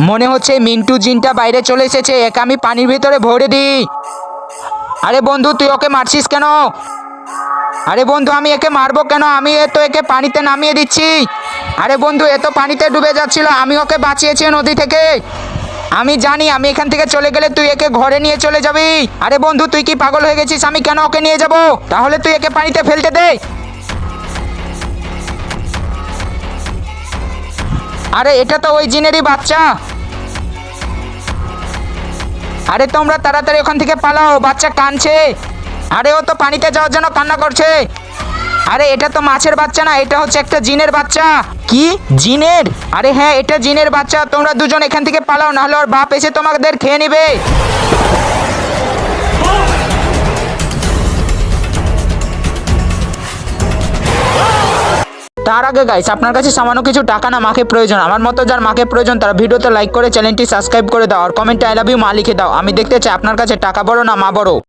মনে হচ্ছে মিন্টু জিনটা বাইরে চলে এসেছে, একে আমি পানির ভিতরে ভরে দিই। আরে বন্ধু, তুই ওকে মারছিস কেন? আরে বন্ধু, আমি একে মারবো কেন? আমি তো একে পানিতে নামিয়ে দিচ্ছি। আরে বন্ধু, এ তো পানিতে ডুবে যাচ্ছিল, আমি ওকে বাঁচিয়েছি নদী থেকে। আমি জানি আমি এখান থেকে চলে গেলে তুই একে ঘরে নিয়ে চলে যাবি। আরে বন্ধু, তুই কি পাগল হয়ে গেছিস? আমি কেন ওকে নিয়ে যাব? তাহলে তুই একে পানিতে ফেলতে দে। আরে এটা তো ওই জিনেরই বাচ্চা। আরে তোমরা তাড়াতাড়ি ওখান থেকে পালাও, বাচ্চা কাঁদছে। আরে ও তো পানিতে যাওয়ার জন্য কান্না করছে। আরে এটা তো মাছের বাচ্চা না, এটা হচ্ছে একটা জিনের বাচ্চা। কি জিনের? আরে হ্যাঁ, এটা জিনের বাচ্চা। তোমরা দুজন এখান থেকে পালাও, নাহলে ওর বাপ এসে তোমাদের খেয়ে নেবে। তার আগে গাইস, আপনার কাছে সামান্য কিছু টাকা না মাকে প্রয়োজন। আমার মতো যার মাকে প্রয়োজন তারা ভিডিওতে লাইক করে চ্যানেলটি সাবস্ক্রাইব করে দাও আর কমেন্টে আই লাভ ইউ মা লিখে দাও। আমি দেখতে চাই আপনার কাছে টাকা বড় না মা বড়।